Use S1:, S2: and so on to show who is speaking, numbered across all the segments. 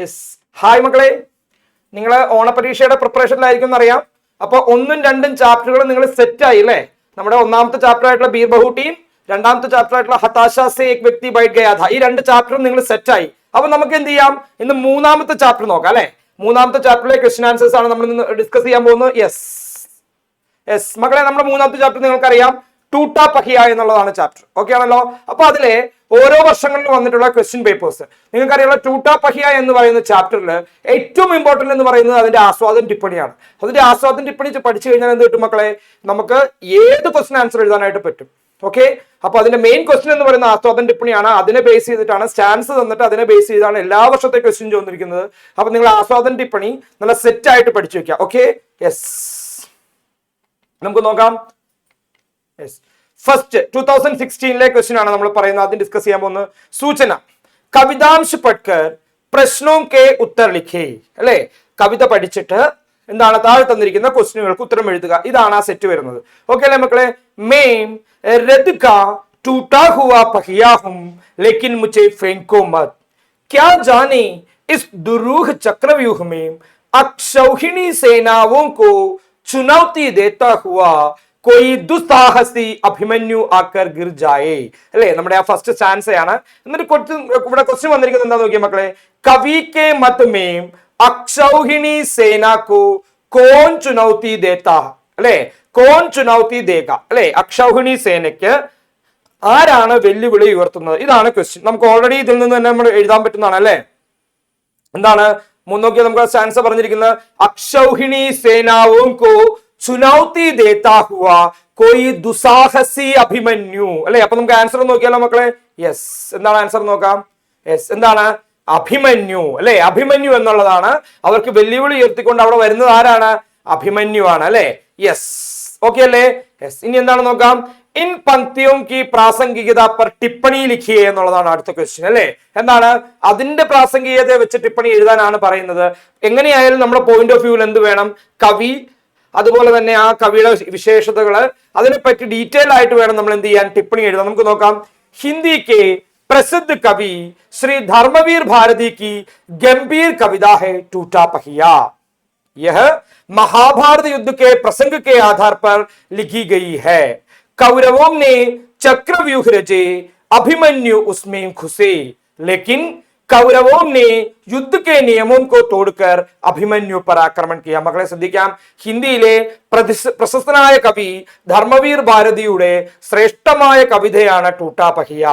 S1: Yes, hi മക്കളെ, നിങ്ങൾ ഓണപരീക്ഷയുടെ പ്രിപ്പറേഷനിലായിരിക്കും എന്നറിയാം. അപ്പോൾ 1ഉം 2ഉം ചാപ്റ്ററുകൾ നിങ്ങൾ സെറ്റ് ആയി അല്ലേ? നമ്മുടെ ഒന്നാമത്തെ ചാപ്റ്റർ ആയിട്ടുള്ള ബീർ ബഹൂട്ടിയും രണ്ടാമത്തെ ചാപ്റ്റർ ആയിട്ടുള്ള ഹതാശ സേ ഏക് വ്യക്തി ബൈഠ് ഗയാ ഥാ, ഈ 2 ചാപ്റ്ററും നിങ്ങൾ സെറ്റ് ആയി. അപ്പൊ നമുക്ക് എന്ത് ചെയ്യാം, ഇന്ന് 3ാമത്തെ ചാപ്റ്റർ നോക്കാം അല്ലെ? 3ാമത്തെ ചാപ്റ്ററിലെ ക്വസ്റ്റ്യൻ ആൻസേഴ്സ് ആണ് നമ്മൾ ഇന്ന് ഡിസ്കസ് ചെയ്യാൻ പോകുന്നത്. യെസ് മക്കളെ, നമ്മുടെ 3ാമത്തെ ചാപ്റ്റർ നിങ്ങൾക്കറിയാം, ടൂട്ടാ പഹിയ എന്നുള്ളതാണ് ചാപ്റ്റർ. ഓക്കെ ആണല്ലോ? അപ്പൊ അതിലെ ഓരോ വർഷങ്ങളിൽ വന്നിട്ടുള്ള ക്വസ്റ്റ്യൻ പേപ്പേഴ്സ് നിങ്ങൾക്കറിയാലോ. ടൂട്ടാ പഹിയ എന്ന് പറയുന്ന ചാപ്റ്ററിൽ ഏറ്റവും ഇമ്പോർട്ടന്റ് എന്ന് പറയുന്നത് അതിന്റെ ആസ്വാദന ടിപ്പണിയാണ്. അതിന്റെ ആസ്വാദന ടിപ്പണി പഠിച്ചു കഴിഞ്ഞാൽ എന്ത് കിട്ടും മക്കളെ? നമുക്ക് ഏത് ക്വസ്റ്റ്യൻ ആൻസർ എഴുതാനായിട്ട് പറ്റും. ഓക്കെ, അപ്പൊ അതിന്റെ മെയിൻ ക്വസ്റ്റ്യൻ എന്ന് പറയുന്ന ആസ്വാദന ടിപ്പണിയാണ്. അതിനെ ബേസ് ചെയ്തിട്ടാണ് സ്റ്റാൻസ് തന്നിട്ട് അതിനെ ബേസ് ചെയ്താണ് എല്ലാ വർഷത്തെ ക്വസ്റ്റ്യൻ ചോദിച്ചിരിക്കുന്നത്. അപ്പൊ നിങ്ങൾ ആസ്വാദന ടിപ്പണി നല്ല സെറ്റ് ആയിട്ട് പഠിച്ചു വെക്കാം. ഓക്കെ, യെസ്, നമുക്ക് നോക്കാം. ഫസ്റ്റ് 2016 ക്വസ്റ്റ്യൻ ആണ് നമ്മൾ പറയുന്നത്, ആദ്യം ഡിസ്കസ് ചെയ്യാൻ പോകുന്നത്. സൂചന, കവിതാംശ് പഠ്കർ പ്രശ്നോ കെ ഉത്തർ ലിഖേ. അല്ലെ, കവിത പഠിച്ചിട്ട് എന്താണ് താഴെ തന്നിരിക്കുന്ന ക്വസ്റ്റ്യനുകൾക്ക് ഉത്തരം എഴുതുക. ഇതാണ് ആ സെറ്റ് വരുന്നത്. ഓക്കെ അല്ലെ മക്കളെ? മേം രദ് കാ ടൂട്ടാ ഹുവാ पहिया हूं लेकिन मुझे फेंको मत, क्या जाने इस दुरूह चक्रव्यूह में अक्षौहिणी सेनाओं को चुनौती देता हुआ कोई दुस्साहसी അഭിമന്യു ആക്കർ ഗിർ ജായേ. അല്ലെ, നമ്മുടെ ആ ഫസ്റ്റ് സ്റ്റാൻസയാണ്. എന്നിട്ട് ഇവിടെ ക്വസ്റ്റ്യൻ വന്നിരിക്കുന്നത് എന്താ നോക്കിയ മക്കളെ? കവി കെ മത് മേം അക്ഷൗഹിണി സേന കോ കോൻ ചുനൗത്തി ദേത്താ. അല്ലെ, കോൻ ചുനൗത്തി ദേഗ. അല്ലെ, അക്ഷൗഹിണി സേനയ്ക്ക് ആരാണ് വെല്ലുവിളി ഉയർത്തുന്നത്? ഇതാണ് ക്വസ്റ്റ്യൻ. നമുക്ക് ഓൾറെഡി ഇതിൽ നിന്ന് തന്നെ നമ്മൾ എഴുതാൻ പറ്റുന്നതാണ്. അല്ലെ, എന്താണ് നോക്കിയാൽ നമുക്ക് സ്റ്റാൻസ പറഞ്ഞിരിക്കുന്നത്? അക്ഷൗഹിണി സേനാവും കോ ചുനൗത്തി ദേത്താ ഹുവാ കോയി ദുസാഹസി അഭിമന്യു. അല്ലെ, അപ്പൊ നമുക്ക് ആൻസർ നോക്കിയാലോ മക്കളെ? യെസ്, എന്താണ് ആൻസർ നോക്കാം. യെസ്, എന്താണ്? അഭിമന്യു. അല്ലെ, അഭിമന്യു എന്നുള്ളതാണ്. അവർക്ക് വെല്ലുവിളി ഉയർത്തിക്കൊണ്ട് അവിടെ വരുന്നത് ആരാണ്? അഭിമന്യു ആണ്. അല്ലെ, യെസ്, ഓക്കെ അല്ലേ? യെസ്, ഇനി എന്താണ് നോക്കാം. ഇൻ പങ്ക്തിയോം കി പ്രാസംഗികത പർ ടിപ്പണി ലിഖിയേ എന്നുള്ളതാണ് അടുത്ത ക്വസ്റ്റ്യൻ. അല്ലെ, എന്താണ്? അതിന്റെ പ്രാസംഗികതയെ വെച്ച് ടിപ്പണി എഴുതാനാണ് പറയുന്നത്. എങ്ങനെയായാലും നമ്മുടെ പോയിന്റ് ഓഫ് വ്യൂവിൽ എന്ത് വേണം? കവി, അതുപോലെ തന്നെ ആ കവിയുടെ വിശേഷതകള്, അതിനെപ്പറ്റി ഡീറ്റെയിൽ ആയിട്ട് വേണം നമ്മൾ എന്ത് ചെയ്യാൻ? ടിപ്പണി എഴുതാൻ. നമുക്ക് നോക്കാം. ഹിന്ദി കെ प्रसिद्ध कवि श्री धर्मवीर भारती की गंभीर कविता है टूटा पहिया. यह महाभारत युद्ध के प्रसंग के आधार पर लिखी गई है. कौरवों ने चक्रव्यूह रचे, अभिमन्यु उसमें घुसे, लेकिन कौरवों ने युद्ध के नियमों को तोड़कर അഭിമന്യു पर ആക്രമണം किया. മക്കളെ ശ്രദ്ധിക്കാം, ഹിന്ദിയിലെ പ്രശസ്തനായ കവി ധർമ്മവീർ ഭാരതിയുടെ ശ്രേഷ്ഠമായ കവിതയാണ് ടൂട്ടാ പഹിയ.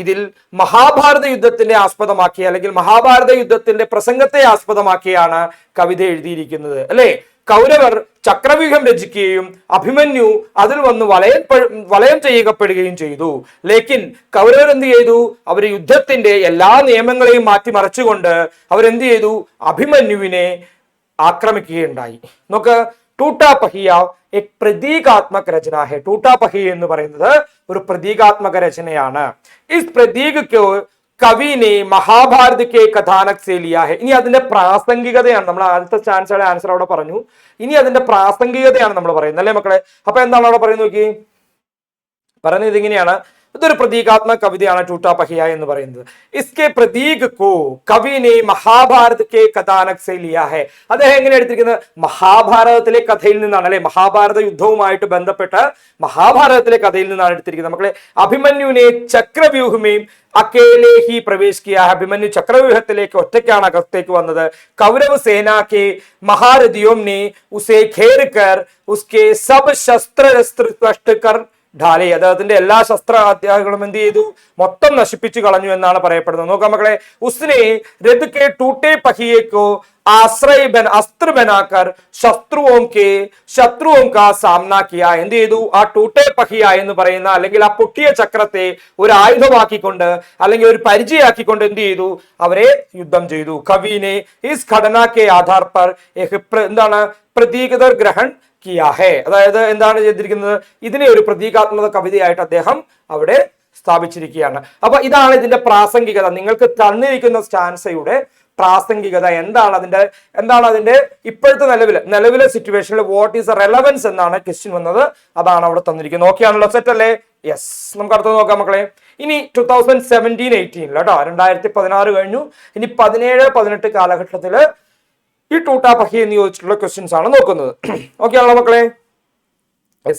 S1: ഇതിൽ മഹാഭാരത യുദ്ധത്തിന്റെ ആസ്പദമാക്കി, അല്ലെങ്കിൽ മഹാഭാരത യുദ്ധത്തിന്റെ പ്രസംഗത്തെ ആസ്പദമാക്കിയാണ് കവിത എഴുതിയിരിക്കുന്നത്. അല്ലെ, കൗരവർ ചക്രവ്യൂഹം രചിക്കുകയും അഭിമന്യു അതിൽ വന്ന് വലയം ചെയ്യപ്പെടുകയും ചെയ്തു. ലേക്കിൻ കൗരവർ എന്ത് ചെയ്തു? അവർ യുദ്ധത്തിന്റെ എല്ലാ നിയമങ്ങളെയും മാറ്റിമറിച്ചുകൊണ്ട് അവരെന്ത് ചെയ്തു? അഭിമന്യുവിനെ ആക്രമിക്കുകയുണ്ടായി. നോക്ക്, ടൂട്ടാ പഹിയ എക് പ്രതീകാത്മക രചന ഹെ. ടൂട്ടാ പഹിയ എന്ന് പറയുന്നത് ഒരു പ്രതീകാത്മക രചനയാണ്. ഇസ് പ്രതീക് കവിനെ മഹാഭാരത് കെ കഥാനക് സേ ലിയാ ഹെ. ഇനി അതിന്റെ പ്രാസംഗികതയാണ് നമ്മൾ ആദ്യത്തെ സ്റ്റാൻസയുടെ ആൻസർ അവിടെ പറഞ്ഞു. ഇനി അതിന്റെ പ്രാസംഗികതയാണ് നമ്മൾ പറയുന്നത്. അല്ലേ മക്കളെ? അപ്പൊ എന്താണ് അവിടെ പറയുന്നത് നോക്കി? പറയുന്നത് ഇതിങ്ങനെയാണ്. ഇതൊരു പ്രതീകാത്മക കവിതയാണ് ടൂട്ടാ പഹിയ എന്ന് പറയുന്നത്. ഇസ്കെ പ്രതീക് കോ കവിനെ മഹാഭാരത് കെ കഥാനക് സേ ലിയാ ഹെ. അദ്ദേഹം എങ്ങനെ എടുത്തിരിക്കുന്നത്? മഹാഭാരതത്തിലെ കഥയിൽ നിന്നാണ്. അല്ലെ, മഹാഭാരത യുദ്ധവുമായിട്ട് ബന്ധപ്പെട്ട മഹാഭാരതത്തിലെ കഥയിൽ നിന്നാണ് എടുത്തിരിക്കുന്നത്. മക്കളെ, അഭിമന്യുവിനെ ചക്രവ്യൂഹമേയും അക്കേലെ ഹി പ്രവേശ് കിയാ. അഭിമന്യു ചക്രവ്യൂഹത്തിലേക്ക് ഒറ്റയ്ക്കാണ് അകത്തേക്ക് വന്നത്. കൗരവ സേന കെ മഹാരഥിയോം ने उसे घेर कर उसके सब शस्त्र नष्ट कर ढाले. അദ്ദേഹത്തിന്റെ എല്ലാ ശസ്ത്ര അത്യാഹികളും എന്ത് ചെയ്തു? മൊത്തം നശിപ്പിച്ചു കളഞ്ഞു എന്നാണ് പറയപ്പെടുന്നത്. നോക്കാം മക്കളെ, ഉസ്നെ രഥ് കെ ടൂട്ടേ पहिये को ആശ്രയ അസ്ത്ര ബനാക്കർ ശത്രുവും കാ സാമന കിയാ. എന്ത് ചെയ്തു? ആ ടൂട്ടേ പഹിയ എന്ന് പറയുന്ന, അല്ലെങ്കിൽ ആ പൊട്ടിയ ചക്രത്തെ ഒരു ആയുധമാക്കിക്കൊണ്ട്, അല്ലെങ്കിൽ ഒരു പരിചയാക്കിക്കൊണ്ട് എന്ത് ചെയ്തു? അവരെ യുദ്ധം ചെയ്തു. കവിനെ ഇസ് ഘടന കെ ആധാർ പർ എന്താണ്? പ്രതീകത ഗ്രഹൺ കിയാ ഹെ. അതായത് എന്താണ് ചെയ്തിരിക്കുന്നത്? ഇതിനെ ഒരു പ്രതീകാത്മക കവിതയായിട്ട് അദ്ദേഹം അവിടെ സ്ഥാപിച്ചിരിക്കുകയാണ്. അപ്പൊ ഇതാണ് ഇതിന്റെ പ്രാസംഗികത. നിങ്ങൾക്ക് തന്നിരിക്കുന്ന സ്റ്റാൻസയുടെ പ്രാസംഗികത എന്താണ്? അതിന്റെ ഇപ്പോഴത്തെ നിലവിലെ സിറ്റുവേഷനിൽ വാട്ട് ഈസ് റെലവൻസ് എന്നാണ് ക്വസ്റ്റ്യൻ വന്നത്. അതാണ് അവിടെ തന്നിരിക്കുന്നത്. ഓക്കെ ആണല്ലോ? സെറ്റ് അല്ലേ? യെസ്, നമുക്ക് അടുത്ത് നോക്കാം മക്കളെ. ഇനി 2017-18 കേട്ടോ, 2016 കഴിഞ്ഞു. ഇനി 17-18 കാലഘട്ടത്തില് ഈ ടൂട്ടാ പഹിയ എന്ന് ചോദിച്ചിട്ടുള്ള ക്വസ്റ്റ്യൻസ് ആണ് നോക്കുന്നത്. ഓക്കെ ആണല്ലോ മക്കളെ?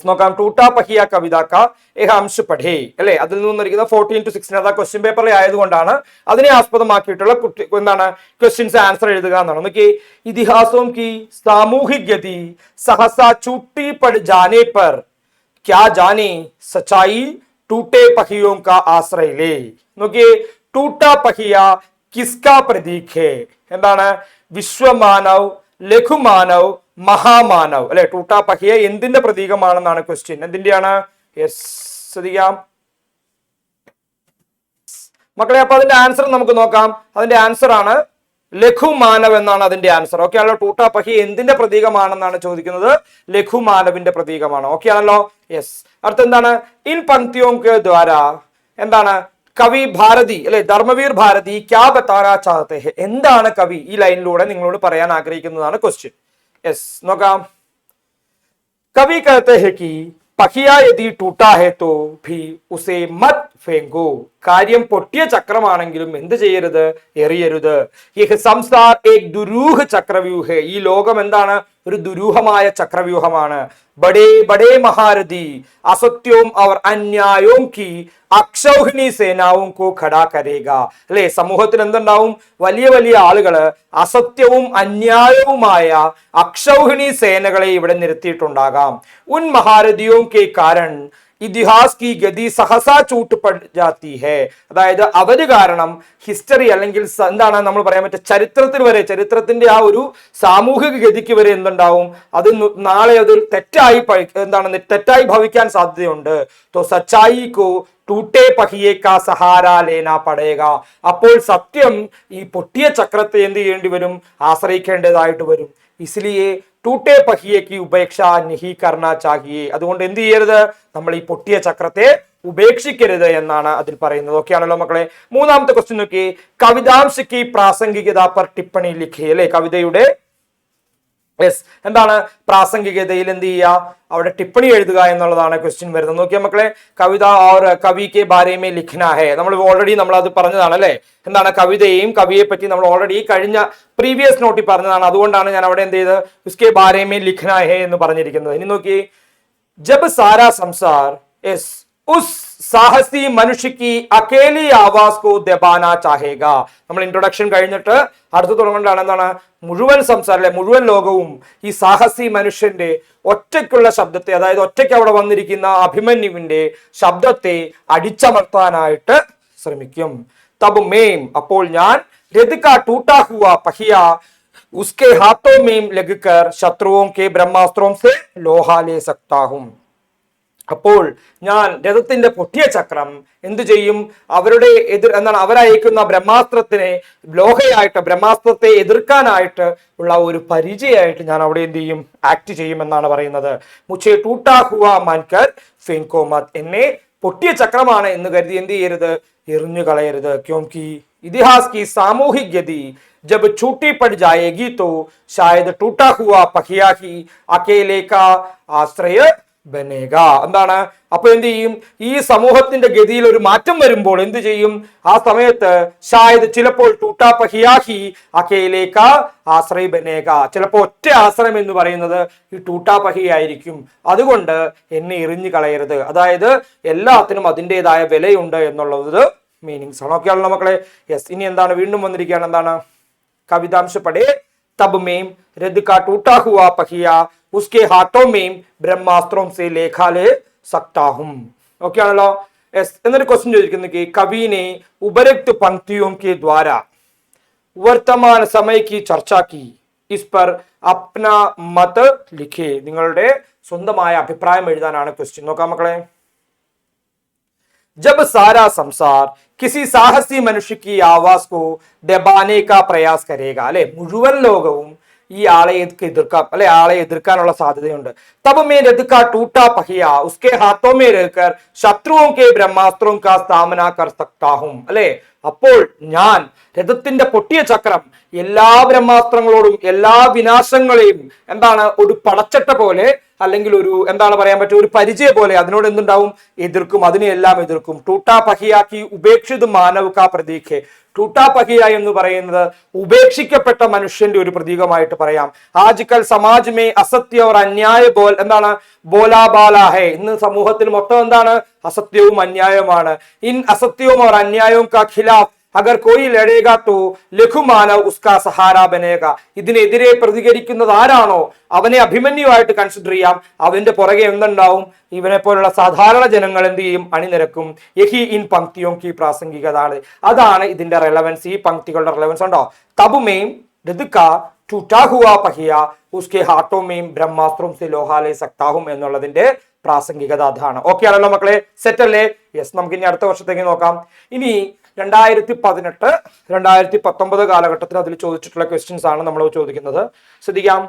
S1: നോക്കാം. ടൂട്ടാ പഹിയ കവിത കാ ഏക അംശ പഠേ അല്ലെ, അതിൽ നിന്നിരിക്കുന്ന 14 to 16 അതാ ക്വസ്റ്റ്യൻ പേപ്പറിൽ ആയതുകൊണ്ടാണ് അതിനെ ആസ്പദമാക്കിയിട്ടുള്ള എന്താണ് ക്വസ്റ്റ്യൻസ് ആൻസർ എഴുതുക എന്നാണ്. നോക്കി, ഇതിഹാസോം കി സാമൂഹിക് ഗതി സഹസാ ചൂട്ടി പട് ജാനെ പർ ക്യാ ജാനെ സച്ചായി ടൂटे पहियों का ആശ്രയ ലേ. നോക്കിയേ, ടൂട്ടാ പഹിയ കിസ്കാ പ്രതീക് ഹേ, എന്താണ്? വിശ്വമാനവ്, ലഘുമാനവ്, മഹാമാനവ് അല്ലെ. ടൂട്ടാ പഹിയ എന്തിന്റെ പ്രതീകമാണെന്നാണ് ക്വസ്റ്റ്യൻ. എന്തിന്റെയാണ്? യെസ്, ശ്രദ്ധിക്കാം മക്കളെ. അപ്പൊ അതിന്റെ ആൻസർ നമുക്ക് നോക്കാം. അതിന്റെ ആൻസർ ആണ് ലഘുമാനവ് എന്നാണ് അതിന്റെ ആൻസർ. ഓക്കെ ആണല്ലോ? ടൂട്ടാ പഹിയ എന്തിന്റെ പ്രതീകമാണെന്നാണ് ചോദിക്കുന്നത്. ലഘുമാനവിന്റെ പ്രതീകമാണ്. ഓക്കെ ആണല്ലോ? യെസ്. അടുത്ത എന്താണ്? ഇൻ പങ്ക്തിയോം കെ ദ്വാര എന്താണ് കവി ഭാരതി അല്ലെ, ധർമ്മവീർ ഭാരതി ക്യാ ബതാനാ ചാഹത്തെ ഹെ, എന്താണ് കവി ഈ ലൈനിലൂടെ നിങ്ങളോട് പറയാൻ ആഗ്രഹിക്കുന്നതാണ് ക്വസ്റ്റ്യൻ. യെസ്, നോക്കാം. കവി कहते हैं कि പഹിയ യദി ടൂട്ടാ ഹെ തോ ഭി ഉസേ മത് ഫേങ്കോ, കാര്യം പൊട്ടിയ ചക്രമാണെങ്കിലും എന്ത് ചെയ്യരുത്? എറിയരുത്. യഹ് സംസാർ ഏക് ദുരൂഹ ചക്രവ്യൂഹ, ഈ ലോകം എന്താണ്? ഒരു ദുരൂഹമായ ചക്രവ്യൂഹമാണ്. ബഡേ ബഡേ മഹാരഥി അസത്യവും അവർ അന്യായവും കി അക്ഷൗഹിണി സേനാവും കോ ഖടാ കരേഗ അല്ലെ, സമൂഹത്തിൽ എന്തുണ്ടാവും? വലിയ വലിയ ആളുകള് അസത്യവും അന്യായവുമായ അക്ഷൗഹിണി സേനകളെ ഇവിടെ നിരത്തിയിട്ടുണ്ടാകാം. ഉൻ മഹാരഥിയും കെ കാരൺ ഇതിഹാസ് കി ഗതി സഹസാ ചൂട്ട് പടി ഹേ, അതായത് അവര് കാരണം ഹിസ്റ്ററി അല്ലെങ്കിൽ എന്താണ് നമ്മൾ പറയാൻ പറ്റുക, ചരിത്രത്തിൽ വരെ, ചരിത്രത്തിന്റെ ആ ഒരു സാമൂഹിക ഗതിക്ക് വരെ എന്തുണ്ടാവും? അത് നാളെ അത് തെറ്റായി തെറ്റായി ഭവിക്കാൻ സാധ്യതയുണ്ട്. തോ സച്ചായി കോ ടൂട്ടേ പഹിയെ കാ സഹാര ലേന പടേക, അപ്പോൾ സത്യം ഈ പൊട്ടിയ ചക്രത്തെ എന്ത് ചെയ്യേണ്ടി വരും? ആശ്രയിക്കേണ്ടതായിട്ട് വരും. ഇസ്ലിയെ ടൂട്ടേ പഹിയേക്ക് ഉപേക്ഷ നഹി കർണ ചാഹിയെ, അതുകൊണ്ട് എന്ത് ചെയ്യരുത്? നമ്മൾ ഈ പൊട്ടിയ ചക്രത്തെ ഉപേക്ഷിക്കരുത് എന്നാണ് അതിൽ പറയുന്നത്. ഓക്കെ ആണല്ലോ മക്കളെ? മൂന്നാമത്തെ ക്വസ്റ്റ്യൻ നോക്കി, കവിതാംശിക്ക് പ്രാസംഗികത പർ ടിപ്പണി ലിഖി അല്ലെ, കവിതയുടെ എന്താണ് പ്രാസംഗികതയിൽ എന്ത് ചെയ്യുക? അവിടെ ടിപ്പണി എഴുതുക എന്നുള്ളതാണ് ക്വസ്റ്റ്യൻ വരുന്നത്. നോക്കിയാൽ മക്കളെ, കവിത ഓർ കവി കെ ബാരേമേ ലിഖ്ന ഹേ, നമ്മൾ ഓൾറെഡി നമ്മൾ അത് പറഞ്ഞതാണ് അല്ലെ. എന്താണ്? കവിതയെയും കവിയെ പറ്റി നമ്മൾ ഓൾറെഡി കഴിഞ്ഞ പ്രീവിയസ് നോട്ടിൽ പറഞ്ഞതാണ്. അതുകൊണ്ടാണ് ഞാൻ അവിടെ എന്ത് ചെയ്ത് ഉസ്കെ ബാരേമേ ലിഖ്ന ഹേ എന്ന് പറഞ്ഞിരിക്കുന്നത്. ഇനി നോക്കി, ജബ് സാരാ സംസാർ ഉസ് സാഹസി മനുഷ്യക്ക് അക്കേലി ആവാസ് കോ ദബാനാ ചാഹേഗ, നമ്മൾ ഇൻട്രൊഡക്ഷൻ കഴിഞ്ഞിട്ട് അടുത്ത് തുടങ്ങേണ്ടതാണ് എന്താണ്? മുഴുവൻ സംസാരം അല്ലെ, മുഴുവൻ ലോകവും ഈ സാഹസി മനുഷ്യന്റെ ഒറ്റയ്ക്കുള്ള ശബ്ദത്തെ, അതായത് ഒറ്റയ്ക്ക് അവിടെ വന്നിരിക്കുന്ന അഭിമന്യുവിന്റെ ശബ്ദത്തെ അടിച്ചമർത്താനായിട്ട് ശ്രമിക്കും. തബ് മേം, അപ്പോൾ ഞാൻ രതിക ടൂട്ടാ ഹുവാ പഹിയ ഉസ്കെ ഹാത്തോ മേം ലഗ്കർ ശത്രുവോം കെ ബ്രഹ്മാസ്ത്രോം സെ ലോഹാ ലേ സക്താ ഹും, അപ്പോൾ ഞാൻ രഥത്തിന്റെ പൊട്ടിയ ചക്രം എന്തു ചെയ്യും? അവരുടെ അവരയക്കുന്ന ബ്രഹ്മാസ്ത്രത്തിനെ ലോഹയായിട്ട്, ബ്രഹ്മാസ്ത്രത്തെ എതിർക്കാനായിട്ട് ഉള്ള ഒരു പരിചയമായിട്ട് ഞാൻ അവിടെ എന്ത് ചെയ്യും? ആക്ട് ചെയ്യുമെന്നാണ് പറയുന്നത്. മുച്ചേ ടൂട്ടാ ഹുവാ മാൻകർ ഫെൻകോ മത്, എന്നെ പൊട്ടിയ ചക്രമാണ് എന്ന് കരുതി എന്ത് ചെയ്യരുത്? എറിഞ്ഞു കളയരുത്. ക്യോംകി ഇതിഹാസ് കി സാമൂഹിക് ഗതി जब छूटी पड़ जाएगी तो शायद टूटा हुआ पहिया ही अकेले का आश्रय ബനേഗ, എന്താണ്? അപ്പൊ എന്ത് ചെയ്യും? ഈ സമൂഹത്തിന്റെ ഗതിയിൽ ഒരു മാറ്റം വരുമ്പോൾ എന്ത് ചെയ്യും? ആ സമയത്ത് ഷായത് ചിലപ്പോൾ ടൂട്ടാ പഹിയാഹി അകേലേക്ക ആശ്രയ ബനേഗ, ചിലപ്പോൾ ഒറ്റ ആശ്രയം എന്ന് പറയുന്നത് ഈ ടൂട്ടാ പഹിയായിരിക്കും. അതുകൊണ്ട് എന്നെ എറിഞ്ഞു കളയരുത്, അതായത് എല്ലാത്തിനും അതിൻ്റെതായ വിലയുണ്ട് എന്നുള്ളത് മീനിങ്സ് ആണ്. ഓക്കെ ആണല്ലോ മക്കളെ? യെസ്. ഇനി എന്താണ്? വീണ്ടും വന്നിരിക്കുകയാണ്. എന്താണ്? കവിതാംശ പടേ തബ് മേം രദ് കാ ടൂട്ടാ ഹുവാ പഹിയ ഉസ്കെ ഹാത്തോ മേം ബ്രഹ്മാസ്ത്രോം സെ ലേഖാ ലേ സക്താ ഹും. ഓക്കെ ആണല്ലോ? യെസ്. എന്നൊരു ക്വസ്റ്റ്യൻ ചോദിക്കുന്നത്, കവിനെ ഉപരക്ത് പങ്ക്തിയോം കെ ദ്വാര വർത്തമാന സമയ കി ചർച്ച കി ഇസ് പർ അപ്ന മത് ലിഖേ, നിങ്ങളുടെ സ്വന്തമായ അഭിപ്രായം എഴുതാനാണ് ക്വസ്റ്റ്യൻ. നോക്കാം മക്കളെ. जब सारा संसार किसी साहसी मनुष्य की आवाज को दबाने का प्रयास करेगा അല്ലെ, മുഴുവൻ ലോകവും ഈ ആളെ എതിർക്കാം, അല്ലെ ആളെ എതിർക്കാനുള്ള സാധ്യതയുണ്ട്. തബ് മേ രഥ് കാ ടൂട്ടാ പഹിയ ഉസ്കെ ഹാത്തോ മേ രഹ്കർ ശത്രുവോ കെ ബ്രഹ്മാസ്ത്രോം കാ സാമന കർ സക്താ ഹൂം. അല്ലെ അപ്പോൾ ഞാൻ രഥത്തിന്റെ പൊട്ടിയ ചക്രം എല്ലാ ബ്രഹ്മാസ്ത്രങ്ങളോടും എല്ലാ വിനാശങ്ങളെയും എന്താണ് ഒരു പടച്ചട്ട പോലെ, അല്ലെങ്കിൽ ഒരു എന്താണ് പറയാൻ പറ്റുക, ഒരു പരിചയ പോലെ അതിനോട് എന്തുണ്ടാവും, എതിർക്കും, അതിനെല്ലാം എതിർക്കും. ടൂട്ടാ പഹിയാക്കി ഉപേക്ഷിത് മാനവ് കാ പ്രതീക്. ടൂട്ടാ പഹിയ എന്ന് പറയുന്നത് ഉപേക്ഷിക്കപ്പെട്ട മനുഷ്യന്റെ ഒരു പ്രതീകമായിട്ട് പറയാം. ആജ്കൽ സമാജ് മേ അസത്യ ഓർ അന്യായ ബോൽ എന്താണ് ബോലാബാല ഹേ. ഇന്ന് സമൂഹത്തിൽ മൊത്തം എന്താണ്, അസത്യവും അന്യായവുമാണ്. ഇൻ അസത്യവും ഓർ അന്യായവും കാ ഖിലാഫ് അഗർ കോയി ലടേഗാ തോ ലഘുമാനവ് ഉസ്കാ സഹാര ബനേഗ. ഇതിനെതിരെ പ്രതികരിക്കുന്നത് ആരാണോ അവനെ അഭിമന്യുവായിട്ട് കൺസിഡർ ചെയ്യാം. അവന്റെ പുറകെ എന്തുണ്ടാവും, ഇവനെ പോലുള്ള സാധാരണ ജനങ്ങൾ എന്ത് ചെയ്യും, അണിനിരക്കും. യഹി ഇൻ പങ്ക്തിയോ കി പ്രാസംഗികത. അതാണ് ഇതിന്റെ റെലവൻസ്. ഈ പങ്ക്തികളുടെ റെലവൻസ് ഉണ്ടോ. തബുമേം രഥ് ടൂട്ടാ ഹുവാ പഹിയ ഉസ്കെ ഹാത്തോ മേം ബ്രഹ്മാസ്ത്രം സെ ലോഹാലെ സക്താഹും എന്നുള്ളതിന്റെ പ്രാസംഗികത അതാണ്. ഓക്കെ ആണല്ലോ മക്കളെ, സെറ്റ് അല്ലേ? യെസ്, നമുക്ക് ഇനി അടുത്ത വർഷത്തേക്ക് നോക്കാം. ഇനി 2018, 2019 കാലഘട്ടത്തിൽ അതിൽ ചോദിച്ചിട്ടുള്ള ക്വസ്റ്റ്യൻസ് ആണ് നമ്മൾ ചോദിക്കുന്നത്. ശ്രദ്ധിക്കാം.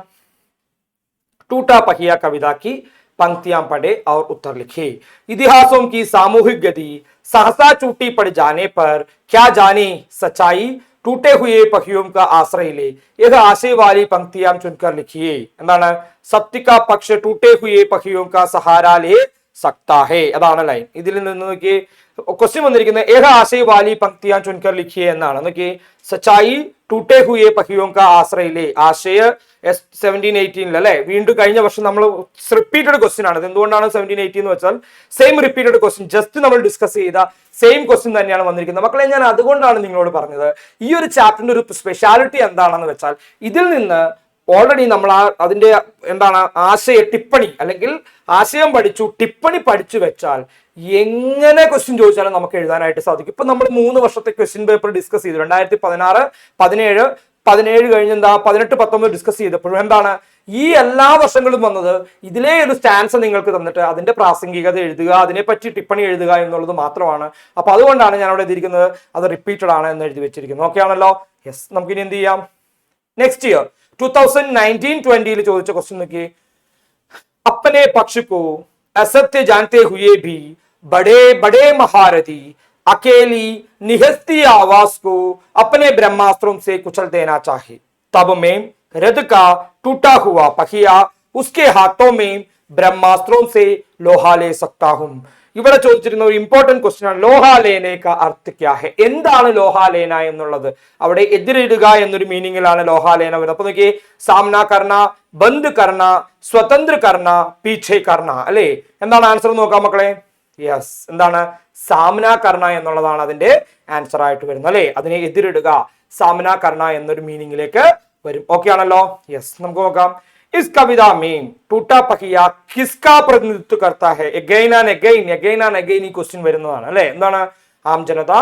S1: टूटा पहिया कविता की पंक्तियां पढ़े और उत्तर लिखे. इतिहासों की सामूहिक गति सहसा टूटी पड़ जाने पर क्या जाने सच्चाई टूटे हुए पहियों का आश्रय ले. यह आशय वाली पंक्तियां चुनकर लिखिए. എന്താണ് സത്യ का पक्ष टूटे हुए पहियों का सहारा ले सकता है. അതാണ് ലൈൻ. ഇതിൽ നിന്ന് നോക്കി ക്വസ്റ്റ്യൻ വന്നിരിക്കുന്നത് ഏക ആശയ വാലി പങ്ക്തിയാ ചുൻകർ ലിഖിയെ എന്നാണ്. നോക്കി സച്ചായി ടൂട്ടെ ഹുയെ പഹിയോ കാ ആശ്രയിലെ ആശയ 17-18 അല്ലെ. വീണ്ടും കഴിഞ്ഞ വർഷം നമ്മൾ റിപ്പീറ്റഡ് ക്വസ്റ്റ്യൻ ആണ്. എന്തുകൊണ്ടാണ് 17-18 എന്ന് വെച്ചാൽ സെയിം റിപ്പീറ്റഡ് ക്വസ്റ്റ്യൻ, ജസ്റ്റ് നമ്മൾ ഡിസ്കസ് ചെയ്ത സെയിം ക്വസ്റ്റ്യൻ തന്നെയാണ് വന്നിരിക്കുന്നത്. മക്കളെ, ഞാൻ അതുകൊണ്ടാണ് നിങ്ങളോട് പറഞ്ഞത് ഈ ഒരു ചാപ്റ്ററിന്റെ ഒരു സ്പെഷ്യാലിറ്റി എന്താണെന്ന് വെച്ചാൽ ഇതിൽ നിന്ന് ഓൾറെഡി നമ്മൾ അതിന്റെ എന്താണ് ആശയ ടിപ്പണി അല്ലെങ്കിൽ ആശയം പഠിച്ചു, ടിപ്പണി പഠിച്ചു വെച്ചാൽ എങ്ങനെ ക്വസ്റ്റ്യൻ ചോദിച്ചാലും നമുക്ക് എഴുതാനായിട്ട് സാധിക്കും. ഇപ്പൊ നമ്മൾ 3 വർഷത്തെ ക്വസ്റ്റ്യൻ പേപ്പർ ഡിസ്കസ് ചെയ്തു. 2016, 17, 17 കഴിഞ്ഞ് എന്താ 18, 19 ഡിസ്കസ് ചെയ്തപ്പോഴും എന്താണ് ഈ എല്ലാ വർഷങ്ങളും വന്നത് ഇതിലെ ഒരു സ്റ്റാൻസ് നിങ്ങൾക്ക് തന്നിട്ട് അതിന്റെ പ്രാസംഗികത എഴുതുക, അതിനെപ്പറ്റി ടിപ്പണി എഴുതുക എന്നുള്ളത് മാത്രമാണ്. അപ്പൊ അതുകൊണ്ടാണ് ഞാൻ അവിടെ എഴുതിയിരിക്കുന്നത് അത് റിപ്പീറ്റഡ് ആണ് എന്ന് എഴുതി വെച്ചിരിക്കുന്നത്. ഓക്കെ ആണല്ലോ? യെസ്, നമുക്ക് ഇനി എന്ത് ചെയ്യാം. നെക്സ്റ്റ് ഇയർ 2019-20 ചോദിച്ച ക്വസ്റ്റ്യൻ നോക്കി. अपने पक्ष को असत्य जानते हुए भी बड़े बड़े महारथी अकेली निहस्ती आवाज को अपने ब्रह्मास्त्रों से कुचल देना चाहे. तब में रथ का टूटा हुआ पहिया उसके हाथों में ब्रह्मास्त्रों से लोहा ले सकता हूं. ഇവിടെ ചോദിച്ചിരുന്ന ഒരു ഇമ്പോർട്ടന്റ് ക്വസ്റ്റ്യൻ ആണ് ലോഹാലേനെ കാ അർത്ഥ ക്യാ ഹെ. എന്താണ് ലോഹാലേന എന്നുള്ളത്? അവിടെ എതിരിടുക എന്നൊരു മീനിങ്ങിലാണ് ലോഹാലേന വരുന്നത്. അപ്പൊ നോക്കി, സാമന കർണ, ബന്ദ് കർണ, സ്വതന്ത്ര കർണ, പീഛെ കർണ അല്ലെ. എന്താണ് ആൻസർ നോക്കാം മക്കളെ. യെസ്, എന്താണ് സാമന കർണ എന്നുള്ളതാണ് അതിന്റെ ആൻസർ ആയിട്ട് വരുന്നത് അല്ലെ. അതിനെ എതിരിടുക, സാമന കർണ എന്നൊരു മീനിങ്ങിലേക്ക് വരും. ഓക്കെ ആണല്ലോ? യെസ്, നമുക്ക് നോക്കാം. इस कविता में टूटा पहिया किसका प्रतिनिधित्व करता है? अगेन एंड अगेन ഈ ക്വസ്റ്റ്യൻ വരുന്നതാണ് അല്ലെ. എന്താണ് ആം ജനത,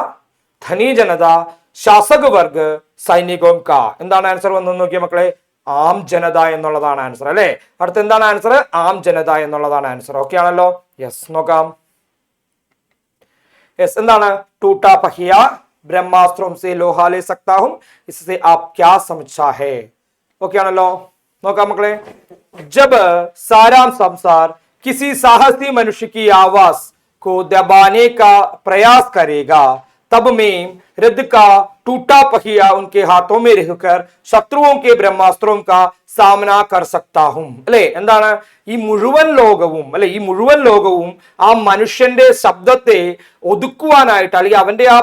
S1: ധനി ജനത, ശാസക വർഗ്, സൈനികോം കാ. എന്താണ് ആൻസർ വന്നത് നോക്കിയ മക്കളെ. ആം ജനത എന്നുള്ളതാണ് ആൻസർ അല്ലെ. അടുത്ത എന്താണ് ആൻസർ? ആം ജനത എന്നുള്ളതാണ് ആൻസർ. ഓക്കെ ആണല്ലോ? യെസ്, നോക്കാം. യെസ്, എന്താണ് टूटा पहिया ब्रह्मास्त्रों से लोहा ले सकता हूं, इससे आप क्या समझा है? ओके आണല്ലോ? നോക്കാം മക്കളെ. जब सारा संसार किसी साहसी मनुष्य की आवाज को दबाने का प्रयास करेगा तब मैं रथ का टूटा पहिया उनके हाथों में रहकर शत्रुओं के ब्रह्मास्त्रों का സാമന കർ സക്താ ഹും അല്ലെ. എന്താണ് ഈ മുഴുവൻ ലോകവും അല്ലെ, ഈ മുഴുവൻ ലോകവും ആ മനുഷ്യന്റെ ശബ്ദത്തെ ഒതുക്കുവാനായിട്ട് അല്ലെങ്കിൽ അവന്റെ ആ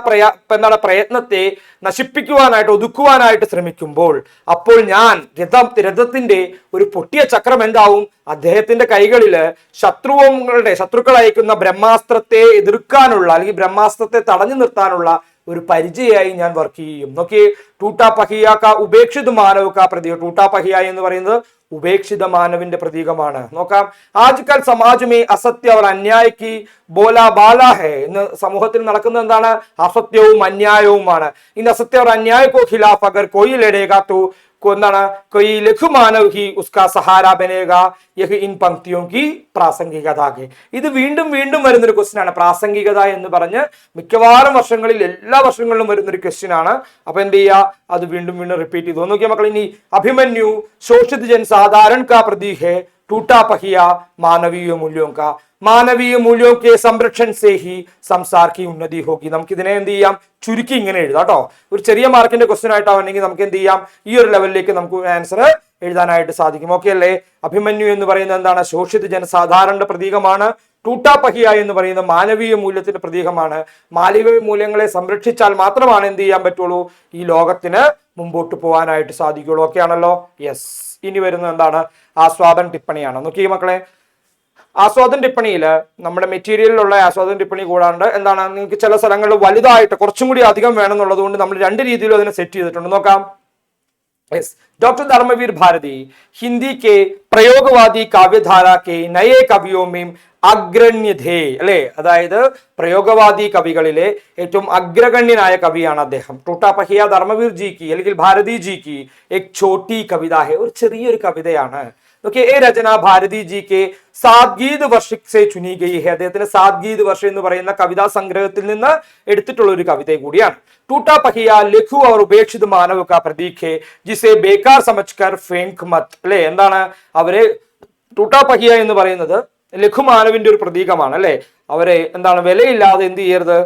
S1: പ്രയത്നത്തെ നശിപ്പിക്കുവാനായിട്ട് ഒതുക്കുവാനായിട്ട് ശ്രമിക്കുമ്പോൾ അപ്പോൾ ഞാൻ രഥത്തിന്റെ ഒരു പൊട്ടിയ ചക്രം എന്താവും അദ്ദേഹത്തിന്റെ കൈകളില് ശത്രുക്കൾ അയക്കുന്ന ബ്രഹ്മാസ്ത്രത്തെ എതിർക്കാനുള്ള അല്ലെങ്കിൽ ബ്രഹ്മാസ്ത്രത്തെ തടഞ്ഞു നിർത്താനുള്ള ഒരു പരിചയമായി ഞാൻ വർക്ക് ചെയ്യും. നോക്കി, ടൂട്ടാ പഹിയ കാ ഉപേക്ഷിത മാനവ് കാ പ്രതീകം. ടൂട്ടാ പഹിയ എന്ന് പറയുന്നത് ഉപേക്ഷിത മാനവിന്റെ പ്രതീകമാണ്. നോക്കാം. ആജ്കൽ സമാജമേ അസത്യ और अन्याय की बोला बाला है. ഇന്ന് സമൂഹത്തിൽ നടക്കുന്നത് എന്താണ്? അസത്യവും അന്യായവുമാണ്. ഇൻ അസത്യ और अन्याय को खिलाफ अगर कोई लड़ेगा तो എന്താണ് कोई ലഘു മാനവ് ഹി ഉസ്കാ സഹാര ബനേഗാ യഹ് ഇൻ പങ്ക്തിയോं की പ്രാസംഗികത है. ഇത് വീണ്ടും വീണ്ടും വരുന്നൊരു ക്വസ്റ്റ്യൻ ആണ്. പ്രാസംഗികത എന്ന് പറഞ്ഞ് മിക്കവാറും വർഷങ്ങളിൽ എല്ലാ വർഷങ്ങളിലും വരുന്നൊരു ക്വസ്റ്റ്യൻ ആണ്. അപ്പൊ എന്ത് ചെയ്യുക, അത് വീണ്ടും വീണ്ടും റിപ്പീറ്റ് ചെയ്തു നോക്കിയാൽ മക്കൾ. ഇനി അഭിമന്യു ശോഷിത് ജൻ സാധാरण का प्रतीक है, टूटा पहिया मानवीय मूल्यों का, മാനവീയ മൂല്യോं के संरक्षण से ही സംസാർ की ഉന്നതി होगी. നമുക്ക് ഇതിനെ എന്ത് ചെയ്യാം, ചുരുക്കി ഇങ്ങനെ എഴുതാം കേട്ടോ. ഒരു ചെറിയ മാർക്കിന്റെ ക്വസ്റ്റ്യൻ ആയിട്ടാണെങ്കിൽ നമുക്ക് എന്ത് ചെയ്യാം, ഈ ഒരു ലെവലിലേക്ക് നമുക്ക് ആൻസർ എഴുതാനായിട്ട് സാധിക്കും. ഓക്കെ അല്ലേ? അഭിമന്യു എന്ന് പറയുന്നത് എന്താണ്? ശോഷിത ജനസാധാരണ പ്രതീകമാണ്. ടൂട്ടാ പഹിയ എന്ന് പറയുന്നത് മാനവീയ മൂല്യത്തിന്റെ പ്രതീകമാണ്. മാനവീയ മൂല്യങ്ങളെ സംരക്ഷിച്ചാൽ മാത്രമാണ് എന്ത് ചെയ്യാൻ പറ്റുള്ളൂ, ഈ ലോകത്തിന് മുമ്പോട്ട് പോകാനായിട്ട് സാധിക്കുള്ളൂ. ഓക്കെ ആണല്ലോ? യെസ്. ഇനി വരുന്നത് എന്താണ്? ആസ്വാദൻ ടിപ്പണിയാണ്. നോക്കിയേ മക്കളെ, ആസ്വാദൻ ടിപ്പണിയിൽ നമ്മുടെ മെറ്റീരിയലിലുള്ള ആസ്വാദൻ ടിപ്പണി കൂടാണ്ട് എന്താണ്, നിങ്ങൾക്ക് ചില സ്ഥലങ്ങളിൽ വലുതായിട്ട് കുറച്ചും കൂടി അധികം വേണമെന്നുള്ളത് കൊണ്ട് നമ്മൾ രണ്ട് രീതിയിലും അതിനെ സെറ്റ് ചെയ്തിട്ടുണ്ട്. നോക്കാം. डॉक्टर धर्मवीर भारती हिंदी के प्रयोगवादी काव्यधारा के नए कवियों में അഗ്രണ്യധേ അല്ലെ, അതായത് പ്രയോഗവാദി കവികളിലെ ഏറ്റവും അഗ്രഗണ്യനായ കവിയാണ് അദ്ദേഹം. ടൂട്ടാ പഹിയ ധർമ്മവീർ ജി കി അല്ലെങ്കിൽ ഭാരതി ജി കി എക് ഛോട്ടി കവിത ഹെ, ഒരു ചെറിയൊരു കവിതയാണ്. ഓക്കെ, ഏ രചന ഭാരതി ജി കെ സാദ്ഗീത് വർഷ സെ ചുനി ഗയി ഹെ, അദ്ദേഹത്തിന്റെ സാദ്ഗീത് വർഷ എന്ന് പറയുന്ന കവിതാ സംഗ്രഹത്തിൽ നിന്ന് എടുത്തിട്ടുള്ള ഒരു കവിത കൂടിയാണ്. टूटा पहिया ലഘു और ഉപേക്ഷിത മാനവ का प्रतीक है जिसे बेकार समझकर फेंक मत. അല്ലെ, എന്താണ് അവരെ ടൂട്ടാ പഹിയ എന്ന് പറയുന്നത് ലഘുമാനവിന്റെ ഒരു പ്രതീകമാണ് അല്ലെ. അവരെ എന്താണ് വിലയില്ലാതെ എന്ത് ചെയ്യരുത്,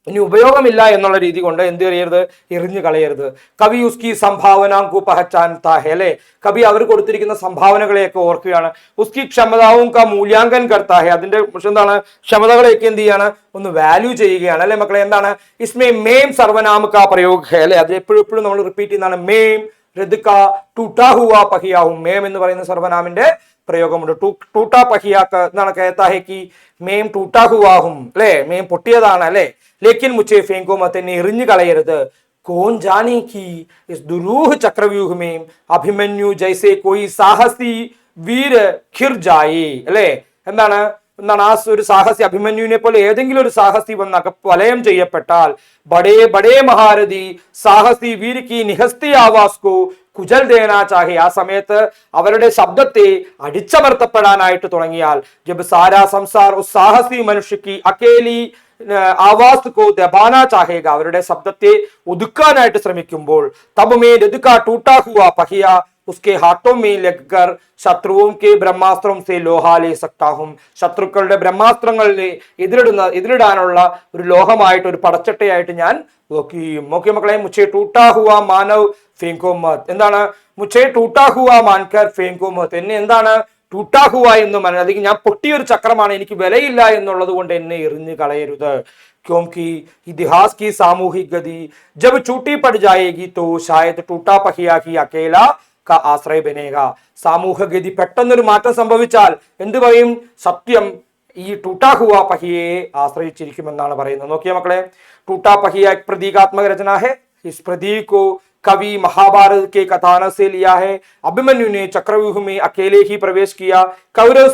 S1: ഇനി ഉപയോഗമില്ല എന്നുള്ള രീതി കൊണ്ട് എന്ത് ചെയ്യരുത്, എറിഞ്ഞു കളയരുത്. കവി ഉസ്കി സംഭാവനാങ്കു പഹച്ചാൻതാ ഹെ അല്ലെ, കവി അവർ കൊടുത്തിരിക്കുന്ന സംഭാവനകളെയൊക്കെ ഓർക്കുകയാണ്. ഉസ്കി ക്ഷമതാവും കാ മൂല്യാങ്കൻ കർത്താ ഹെ, അതിന്റെ എന്താണ് ക്ഷമതകളെയൊക്കെ എന്ത് ചെയ്യാണ്, ഒന്ന് വാല്യൂ ചെയ്യുകയാണ് അല്ലെ മക്കളെ. എന്താണ് ഇസ്മേ മേം സർവനാമ കാ പ്രयोग ഹെ അല്ലെ, അത് എപ്പോഴും എപ്പോഴും നമ്മൾ റിപ്പീറ്റ് ചെയ്യുന്നതാണ്. മേം രദ്ക ടൂട്ടാ ഹുവാ പഹിയാഹും, മേം എന്ന് പറയുന്ന സർവനാമിന്റെ പ്രയോഗമുണ്ട്. ടൂട്ടാ പഹിയാക്ക് എന്താണ്, कहता है कि മേം ടൂട്ടാ ഹുവാഹും അല്ലെ, മേം പൊട്ടിയതാണ് അല്ലെ. ലേക്കിൻ മുച്ചേ ഫേങ്കോ മത്ത്, എന്നെ എറിഞ്ഞു കളയരുത്. കോൻ ജാനെ കി ഇസ് ദുരൂഹ് ചക്രവ്യൂഹ മേം അഭിമന്യു ജൈസെ കോയി സാഹസി വീര ഖിർ ജായേ അല്ലെ. എന്താണ് ആ ഒരു സാഹസി അഭിമന്യുവിനെ പോലെ ഏതെങ്കിലും ഒരു സാഹസി വന്ന് വലയം ചെയ്യപ്പെട്ടാൽ ബഡേ ബഡേ മഹാരഥി സാഹസി വീർ കി നിഹസ്തി ആവാസ് കോ കുജൽ ദേനാ ചാഹെ, ആ സമയത്ത് അവരുടെ ശബ്ദത്തെ അടിച്ചമർത്തപ്പെടാനായിട്ട് തുടങ്ങിയാൽ ജബ് സാരാ സംസാർ ഉസ് സാഹസി മനുഷ്യക്ക് അക്കേലി ആവാസ് കോ ദബാനാ ചാഹേഗ, അവരുടെ ശബ്ദത്തെ ഒതുക്കാനായിട്ട് ശ്രമിക്കുമ്പോൾ തബ് മേ രദ്ക ടൂട്ടാ ഹുവാ പഹിയ उसके हाथों में लगकर ശത്രുവും കെ ബ്രഹ്മാസ്ത്രം സേ ലോഹാലേ സക്താഹും, ശത്രുക്കളുടെ ബ്രഹ്മാസ്ത്രങ്ങളെ എതിരിടാനുള്ള ഒരു ലോഹമായിട്ട്, ഒരു പടച്ചട്ടയായിട്ട് ഞാൻ നോക്കിയും. നോക്കിയ മക്കളെ, മുച്ചേ ടൂട്ടാ ഹുവാ മാനവ് ഫേങ്കോ മത്, എന്താണ് മുച്ചേ ടൂട്ടാ ഹുവാ മാൻകർ ഫേങ്കോ മത്, എന്നെ എന്താണ് ടൂട്ടാ ഹുവ എന്ന് അല്ലെങ്കിൽ ഞാൻ പൊട്ടിയൊരു ചക്രമാണ്, എനിക്ക് വിലയില്ല എന്നുള്ളത് കൊണ്ട് എന്നെ എറിഞ്ഞു കളയരുത്. क्योंकि इतिहास की सामूहिक गति जब छूटी पड़ जाएगी तो शायद टूटा पहिया ही अकेला का आश्रय बनेगा. സാമൂഹ്യഗതി പെട്ടെന്നൊരു മാറ്റം സംഭവിച്ചാൽ എന്ത് പറയും, സത്യം ഈ ടൂട്ടാ ഹുവാ പഹിയയെ ആശ്രയിച്ചിരിക്കുമെന്നാണ് പറയുന്നത്. നോക്കിയ മക്കളെ, ടൂട്ടാ പഹിയ एक प्रतीकात्मक रचना है. इस प्रतीक को कवि महाभारत के कथानक से लिया है. अभिमन्यु ने चक्रव्यूह में अकेले ही प्रवेश किया. कौरव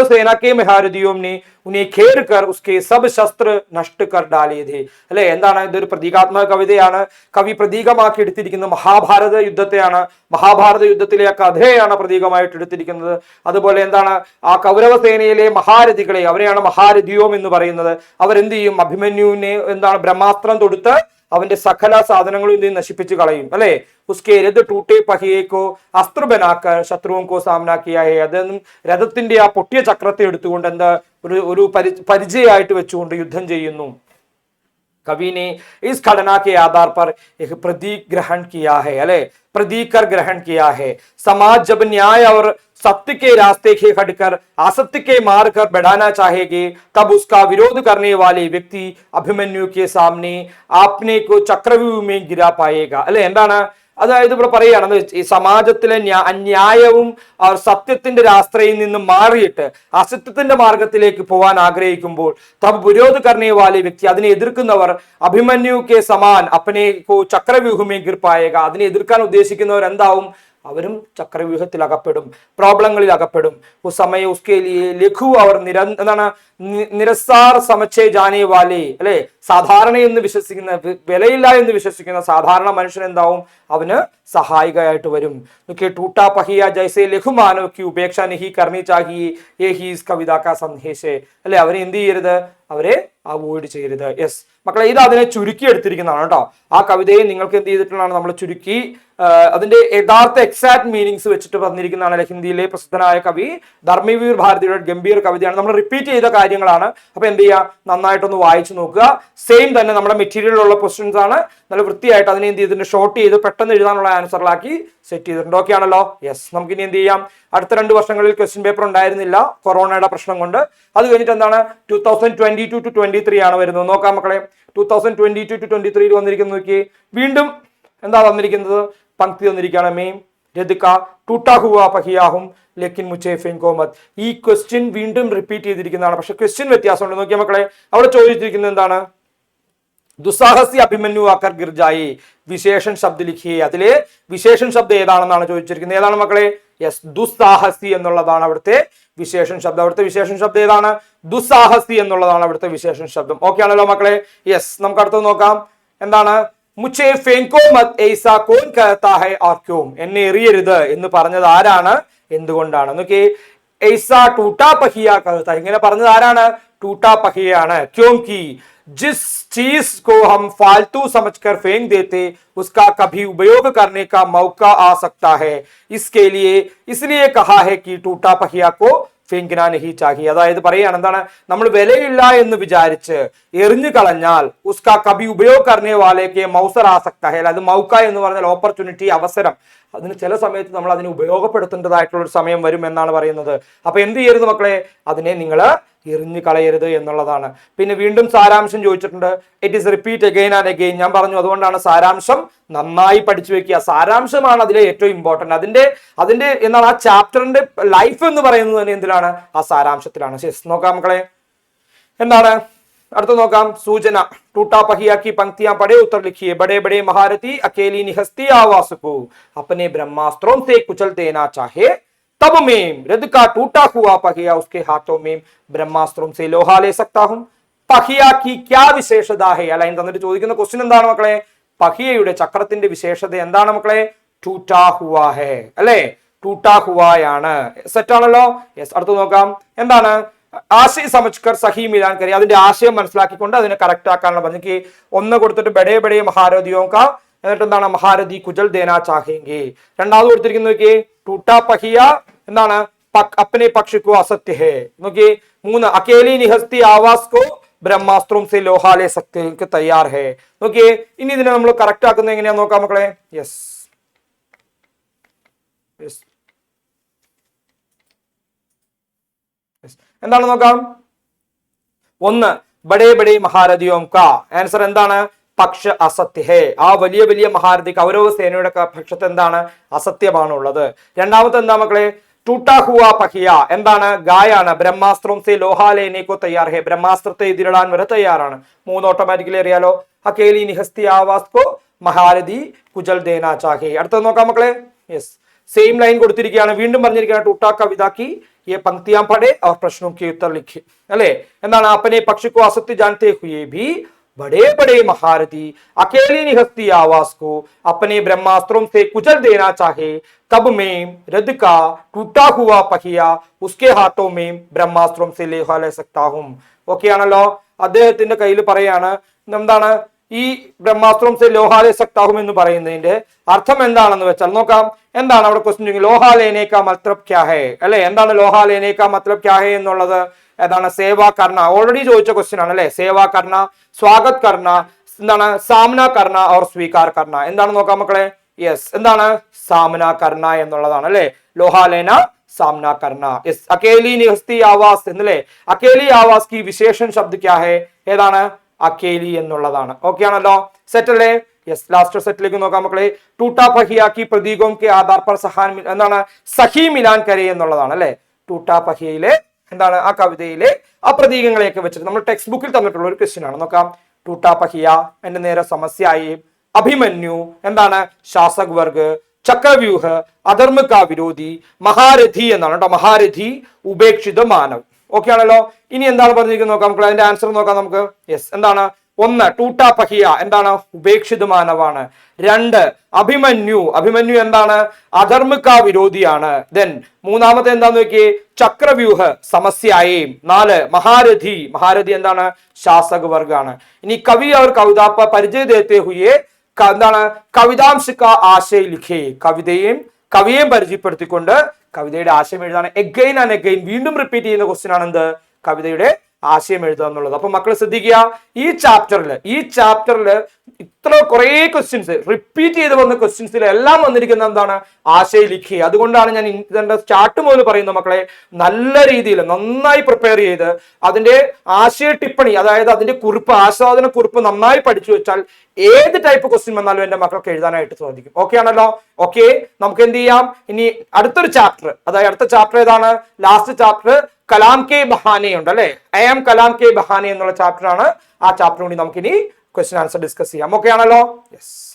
S1: सेना के महारथियों ने उन्हें घेर कर उसके सब शस्त्र नष्ट कर डाले थे അല്ലെ. എന്താണ് ഇതൊരു പ്രതീകാത്മക കവിതയാണ്. കവി പ്രതീകമാക്കി എടുത്തിരിക്കുന്നത് മഹാഭാരത യുദ്ധത്തെയാണ്. മഹാഭാരത യുദ്ധത്തിലെ ആ കഥയാണ് പ്രതീകമായിട്ട് എടുത്തിരിക്കുന്നത്. അതുപോലെ എന്താണ് ആ കൗരവ സേനയിലെ മഹാരഥികളെ, അവരെയാണ് മഹാരഥിയോം എന്ന് പറയുന്നത്. അവരെന്ത് ചെയ്യും, അഭിമന്യുവിനെ എന്താണ് ബ്രഹ്മാസ്ത്രം തൊടുത്ത് അവന്റെ സകല സാധനങ്ങളും ഇതിൽ നശിപ്പിച്ചു കളയും അല്ലെ. ഉസ്കെ രഥ ടൂട്ടേ പഹിയേക്കോ അസ്ത്ര ബനാക്കർ ശത്രുവും കോ സാമന കിയാ ഹെ, അതൊന്നും രഥത്തിന്റെ ആ പൊട്ടിയ ചക്രത്തെ എടുത്തുകൊണ്ട് എന്താ ഒരു പരിചയമായിട്ട് വെച്ചുകൊണ്ട് യുദ്ധം ചെയ്യുന്നു. कवि ने इस घटना के आधार पर एक प्रतीक ग्रहण किया है अले, प्रतीक कर ग्रहण किया है. समाज जब न्याय और सत्य के रास्ते के हटकर असत्य के मार्ग कर बढ़ाना चाहेगी तब उसका विरोध करने वाले व्यक्ति अभिमन्यु के सामने अपने को चक्रव्यूह में गिरा पाएगा अले. എന്താണ് അതായത് ഇവിടെ പറയുകയാണ്, ഈ സമാജത്തിലെ അന്യായവും അവർ സത്യത്തിന്റെ രാസ്ത്രയിൽ നിന്ന് മാറിയിട്ട് അസത്യത്തിന്റെ മാർഗത്തിലേക്ക് പോകാൻ ആഗ്രഹിക്കുമ്പോൾ തബ് വിരോധ് കർണേ വാലി വ്യക്തി, അതിനെ എതിർക്കുന്നവർ അഭിമന്യു കെ സമാൻ അപ്പനെ ചക്രവ്യൂഹമേ ഗിർ പായേക, അതിനെ എതിർക്കാൻ ഉദ്ദേശിക്കുന്നവർ എന്താവും, അവരും ചക്രവ്യൂഹത്തിൽ അകപ്പെടും, പ്രോബ്ലങ്ങളിൽ അകപ്പെടും. സമയം ഉസ്കെ ലിയേ ലഘു അവർ എന്താണ് നിരസാർ സമച്ചേ ജാനേ വാലേ, അല്ലെ, സാധാരണ എന്ന് വിശ്വസിക്കുന്ന, വിലയില്ല എന്ന് വിശ്വസിക്കുന്ന സാധാരണ മനുഷ്യൻ എന്താവും, അവന് സഹായികയായിട്ട് വരും. ടൂട്ടാ പഹിയ ജൈസേ ലഘുമാനോ കി ഉപേക്ഷ നഹി കർണി ചാഹിയേ യേ ഹി ഇസ് കവിത കാ സന്ദേശേ, അല്ലെ, അവരെ എന്ത് ചെയ്യരുത്, അവരെ അവോയ്ഡ് ചെയ്യരുത്. യെസ് മക്കളെ, ഇത് അതിനെ ചുരുക്കി എടുത്തിരിക്കുന്നതാണ് കേട്ടോ. ആ കവിതയെ നിങ്ങൾക്ക് എന്ത് ചെയ്തിട്ടുള്ളതാണ്, നമ്മൾ ചുരുക്കി അതിന്റെ യഥാർത്ഥ എക്സാക്ട് മീനിങ്സ് വെച്ചിട്ട് പറഞ്ഞിരിക്കുന്നതാണ്. ഹിന്ദിയിലെ പ്രസിദ്ധനായ കവി ധർമ്മവീർ ഭാരതിയുടെ ഗംഭീർ കവിതയാണ്. നമ്മൾ റിപ്പീറ്റ് ചെയ്ത കാര്യങ്ങളാണ്. അപ്പൊ എന്ത് ചെയ്യുക, നന്നായിട്ടൊന്ന് വായിച്ചു നോക്കുക. സെയിം തന്നെ നമ്മുടെ മെറ്റീരിയലിലുള്ള ക്വസ്റ്റ്യൻസ് ആണ്. നല്ല വൃത്തിയായിട്ട് അതിനെ എന്ത് ചെയ്തിട്ടുണ്ട്, ഷോർട്ട് ചെയ്ത് പെട്ടെന്ന് എഴുതാനുള്ള ആൻസറിലാക്കി സെറ്റ് ചെയ്തിട്ടുണ്ട്. ഓക്കെ ആണല്ലോ? യെസ്, നമുക്ക് ഇനി എന്ത് ചെയ്യാം, അടുത്ത 2 വർഷങ്ങളിൽ ക്വസ്റ്റ്യൻ പേപ്പർ ഉണ്ടായിരുന്നില്ല കൊറോണയുടെ പ്രശ്നം കൊണ്ട്. അത് കഴിഞ്ഞിട്ട് എന്താണ് 2022 to 23 ആണ് വരുന്നത്. നോക്കാം മക്കളെ, 2022 to 23 വന്നിരിക്കുന്നത് നോക്കി. വീണ്ടും എന്താ വന്നിരിക്കുന്നത്, പങ്ക്തി വന്നിരിക്കുകയാണ്. മെയിം രദിക ടൂട്ടാ ഹുവാ പഹിയാഹും ലേക്കിൻ മുച്ചേ ഫെങ്കോ മത്. ഈ ക്വസ്റ്റ്യൻ വീണ്ടും റിപ്പീറ്റ് ചെയ്തിരിക്കുന്നതാണ്. പക്ഷെ ക്വസ്റ്റ്യൻ വ്യത്യാസമുണ്ട്. നോക്കിയാൽ മക്കളെ, അവിടെ ചോദിച്ചിരിക്കുന്നത് എന്താണ്, ദുസ്സാഹസി അഭിമന്യു ആക്കർ ഗിർജായി വിശേഷൻ ശബ്ദ ലിഖിയെ. അതിലെ വിശേഷൻ ശബ്ദം ഏതാണെന്നാണ് ചോദിച്ചിരിക്കുന്നത്. ഏതാണ് മക്കളെ? യെസ്, ദുസ്സാഹസി എന്നുള്ളതാണ് അവിടുത്തെ വിശേഷൻ ശബ്ദം. അവിടുത്തെ വിശേഷൻ ശബ്ദം ഏതാണ്? ദുസ്സാഹസി എന്നുള്ളതാണ് അവിടുത്തെ വിശേഷൻ ശബ്ദം. ഓക്കെ ആണല്ലോ മക്കളെ? യെസ്, നമുക്ക് അടുത്തത് നോക്കാം. എന്താണ് മുച്ചേ ഫെങ്കോ മത് ഐസാ കോൻ കഹതാ ഹൈ ഓർ ക്യോം. എന്നെ എറിയരുത് എന്ന് പറഞ്ഞത് ആരാണ്, എന്തുകൊണ്ടാണ്? നോക്കി, ഐസാ ടൂട്ടാ പഹിയ കഹതാ, ഇങ്ങനെ പറഞ്ഞത് ആരാണ്? ടൂട്ടാ പഹിയാണ്. ക്യോംകി जिस चीज को हम फालतू समझकर फेंक देते उसका कभी उपयोग करने का मौका आ सकता है, इसके लिए इसलिए कहा है कि टूटा पहिया को ഫെങ്കിന നഹി ചാഹി. അതായത് പറയാണ്, എന്താണ്, നമ്മൾ വിലയില്ല എന്ന് വിചാരിച്ച് എറിഞ്ഞു കളഞ്ഞാൽ ഉസ്കാ കബി ഉപയോഗ കർണേ വാലേക്ക് മൗസർ ആസക്ത ഹേ. അത് മൗക്ക എന്ന് പറഞ്ഞാൽ ഓപ്പർച്യൂണിറ്റി, അവസരം. അതിന് ചില സമയത്ത് നമ്മൾ അതിനെ ഉപയോഗപ്പെടുത്തേണ്ടതായിട്ടുള്ള ഒരു സമയം വരും എന്നാണ് പറയുന്നത്. അപ്പൊ എന്ത് ചെയ്യരുത് മക്കളെ, അതിനെ നിങ്ങൾ എറിഞ്ഞു കളയരുത് എന്നുള്ളതാണ്. പിന്നെ വീണ്ടും സാരാംശം ചോദിച്ചിട്ടുണ്ട്. It is repeat again and again. ഞാൻ പറഞ്ഞു, അതുകൊണ്ടാണ് സാരാംശം നന്നായി പഠിച്ചു വെക്കുക. സാരാംശമാണ് അതിലെ ഏറ്റവും ഇമ്പോർട്ടന്റ്. അതിന്റെ എന്താണ്, ആ ചാപ്റ്ററിന്റെ ലൈഫ് എന്ന് പറയുന്നത് തന്നെ എന്തിലാണ്, ആ സാരാംശത്തിലാണ്. ശരി, നോക്കാം മക്കളെ, എന്താണ് അടുത്ത നോക്കാം. സൂചന टूटा पहिया की पंक्तियां पढ़े उत्तर लिखिए. बड़े बड़े महारथी अकेली निहस्ती आवास को अपने ब्रह्मास्त्रों से कुचल देना चाहे तब मैं रद का टूटा हुआ पहिया उसके हाथों में ब्रह्मास्त्रों से लोहा ले सकता हूं. पहिया की क्या विशेषത है? ലൈൻ തന്നിട്ട് ചോദിക്കുന്ന ക്വസ്റ്റ്യൻ എന്താണ് മക്കളെ? പഹിയയുടെ ചക്രത്തിന്റെ വിശേഷത എന്താണ് മക്കളെ? ടൂട്ടാ ഹുവാ ഹേ, അല്ലെ, ടൂട്ടാ ഹുവായാണ്. സെറ്റ് ആണല്ലോ? യെസ്, അടുത്ത് നോക്കാം. എന്താണ് ആശയ സമജ്കർ സഹി മിലാൻ കരി. അതിന്റെ ആശയം മനസ്സിലാക്കിക്കൊണ്ട് അതിനെ കറക്റ്റ് ആക്കാനുള്ള പറഞ്ഞെങ്കിൽ ഒന്ന് കൊടുത്തിട്ട് ബഡേ ബഡേ മഹാരഥിയോ കാ, എന്നിട്ട് എന്താണ് മഹാരഥി കുജൽ ദേനാ ചാഹേങ്കി. രണ്ടാമത് കൊടുത്തിരിക്കുന്നത് നോക്കി, ടൂട്ടാ പഹിയ എന്താണ് അപ്പനെ പക്ഷിക്കോ അസത്യ ഹേ. നോക്കി, 3 അക്കേലി നിഹസ്തി ആവാസ് കോ ബ്രഹ്മാസ്ത്രോം സെ ലോഹാ ലേ സക്തേ തയ്യാർ ഹേ. നോക്കി, ഇനി ഇതിനെ നമ്മൾ കറക്റ്റ് ആക്കുന്നത് എങ്ങനെയാ നോക്കാം മക്കളെ. യെസ്, എന്താണ് നോക്കാം. 1 ബഡേ ബഡേ മഹാരഥിയോം കാ. ആൻസർ എന്താണ്? പക്ഷ അസത്യ ഹേ. ആ വലിയ വലിയ മഹാരഥി കൗരവ സേനയുടെ പക്ഷത്ത് എന്താണ്? അസത്യമാണ് ഉള്ളത്. രണ്ടാമത്തെ എന്താ മക്കളെ? ടൂട്ടാ ഹുവാ പഹിയ എന്താണ്? ഗായാണ്. ബ്രഹ്മാസ്ത്രം സെ ലോഹാലേനേക്കോ തയ്യാർ ഹേ. ബ്രഹ്മാസ്ത്രത്തെ എതിരിടാൻ വരെ തയ്യാറാണ്. 3 ഓട്ടോമാറ്റിക്കലി അറിയാലോ. അക്കേലി നിഹസ്തി ആവാസ് കോ മഹാരഥി കുജൽ ദേനാ ചാഹേ. അടുത്തത് നോക്കാം മക്കളെ. യെസ്, സെയിം ലൈൻ കൊടുത്തിരിക്കുകയാണ്. വീണ്ടും പറഞ്ഞിരിക്കുകയാണ്, ടൂട്ടാ കവിതാക്കി ये पंक्तियां पढ़े और प्रश्नों के उत्तर लिखे. अले എന്താണ്? अपने पक्ष को असत्य जानते हुए भी बड़े बड़े महारथी अकेली निहस्ती आवास को अपने ब्रह्मास्त्रों से कुचल देना चाहे तब मैं रद का टूटा हुआ पहिया उसके हाथों में ब्रह्मास्त्रों से लेहा ले सकता हूं. ഓക്കെ ആണല്ലോ? അദ്ദേഹത്തിന്റെ കയ്യിൽ പറയാണ്, എന്താണ് ഈ ബ്രഹ്മാസ്ത്രം സെ ലോഹാലേ സക്താഹും എന്ന് പറയുന്നതിന്റെ അർത്ഥം എന്താണെന്ന് വെച്ചാൽ നോക്കാം. എന്താണ് അവിടെ ക്വസ്റ്റ്യൻ? ലോഹാലേനേക്ക മത്ലബ് ക്യാ ഹേ, അല്ലെ, എന്താണ് ലോഹാലേനേക്ക മത്ലബ് ക്യാ ഹേ എന്നുള്ളത്? ഏതാണ്? സേവാ കർണ. ഓൾറെഡി ചോദിച്ച ക്വസ്റ്റ്യൻ ആണ്, അല്ലെ. സേവാ കർണ, സ്വാഗത് കർണ, എന്താണ്? സാമന കർണ ഓർ സ്വീകാർ കർണ. എന്താണ് നോക്കാം മക്കളെ. യെസ്, എന്താണ്? സാമന കർണ എന്നുള്ളതാണ്, അല്ലെ. ലോഹാലേന സാമന കർണ. യെസ്, അക്കേലി നിഹസ്തി ആവാസ് എന്നല്ലേ. അക്കേലി ആവാസ് की विशेषण शब्द क्या है? ഏതാണ്? അക്കേലി എന്നുള്ളതാണ്. ഓക്കെ ആണല്ലോ? സെറ്റ് അല്ലേ? യെസ്, ലാസ്റ്റ് സെറ്റിലേക്ക് നോക്കാം മക്കളെ. ടൂട്ടാ പഹിയ की प्रतीकों के आधार पर സഹാൻ എന്താണ്? സഹി മിലാൻ കരേ എന്നുള്ളതാണ്, അല്ലെ. ടൂട്ടാ പഹിയയിലെ എന്താണ്? ആ കവിതയിലെ ആ പ്രതീകങ്ങളെയൊക്കെ വെച്ചിട്ട് നമ്മൾ ടെക്സ്റ്റ് ബുക്കിൽ തന്നിട്ടുള്ള ഒരു ക്വസ്റ്റ്യൻ ആണ്. നോക്കാം. ടൂട്ടാ പഹിയ എന്റെ നേരെ സമസ്യായി, അഭിമന്യു എന്താണ്? ശാസക് വർഗ്, ചക്രവ്യൂഹ, അധർമ്മ കാ വിരോധി, മഹാരഥി എന്നാണ് കേട്ടോ. മഹാരഥി, ഉപേക്ഷിത മാനവ്. ഓക്കെ ആണല്ലോ. ഇനി എന്താണ് പറഞ്ഞിരിക്കുന്നത് നോക്കാം നമുക്ക്, അതിന്റെ ആൻസർ നോക്കാം നമുക്ക്. യെസ്, എന്താണ്? 1 ടൂട്ടാ പഹിയ, എന്താണ്? ഉപേക്ഷിത മാനവാണ്. 2 അഭിമന്യു, അഭിമന്യു എന്താണ്? അധർമ്മിക വിരോധിയാണ്. ദെൻ മൂന്നാമത്തെ എന്താന്ന് നോക്കിയേ, ചക്രവ്യൂഹ, സമസ്യായേം. 4 മഹാരഥി, മഹാരഥി എന്താണ്? ശാസക വർഗാണ്. ഇനി കവി അവർ കവിതാ പരിചയ ദേത്തെ ഹുയെ, എന്താണ്? കവിതാംശ കാ ആശയ ലിഖേ, കവിയെയും പരിചയപ്പെടുത്തിക്കൊണ്ട് കവിതയുടെ ആശയം എഴുതാണ്. എഗൈൻ ആൻഡ് എഗൈൻ, വീണ്ടും റിപ്പീറ്റ് ചെയ്യുന്ന ക്വസ്റ്റ്യൻ ആണ് എന്ത്? കവിതയുടെ ആശയം എഴുതുക എന്നുള്ളത്. അപ്പൊ മക്കൾ ശ്രദ്ധിക്കുക, ഈ ചാപ്റ്ററിൽ ഇത്ര കുറെ ക്വസ്റ്റ്യൻസ് റിപ്പീറ്റ് ചെയ്ത് വന്ന ക്വസ്റ്റ്യൻസിൽ എല്ലാം വന്നിരിക്കുന്ന എന്താണ്? ആശയ ലിഖി. അതുകൊണ്ടാണ് ഞാൻ ഇതിന്റെ സ്റ്റാർട്ട് മുതൽ പറയുന്നത് മക്കളെ, നല്ല രീതിയിൽ നന്നായി പ്രിപ്പയർ ചെയ്ത് അതിന്റെ ആശയ ടിപ്പണി, അതായത് അതിന്റെ കുറിപ്പ്, ആസ്വാദന കുറിപ്പ് നന്നായി പഠിച്ചു വെച്ചാൽ ഏത് ടൈപ്പ് ക്വസ്റ്റ്യൻ വന്നാലും എന്റെ മക്കൾക്ക് എഴുതാനായിട്ട് സാധിക്കും. ഓക്കെ ആണല്ലോ. ഓക്കെ, നമുക്ക് എന്ത് ചെയ്യാം, ഇനി അടുത്തൊരു ചാപ്റ്റർ, അതായത് അടുത്ത ചാപ്റ്റർ ഏതാണ്? ലാസ്റ്റ് ചാപ്റ്റർ കലാം കെ ബഹാനെ ഉണ്ട് അല്ലെ. ഐ ആം കലാം കെ ബഹാനെ എന്നുള്ള ചാപ്റ്റർ ആണ്. ആ ചാപ്റ്റർ കൂടി നമുക്കിനി ക്വസ്റ്റ്യൻ ആൻസർ ഡിസ്കസ് ചെയ്യാം. ഓക്കെ ആണല്ലോ. യെസ്.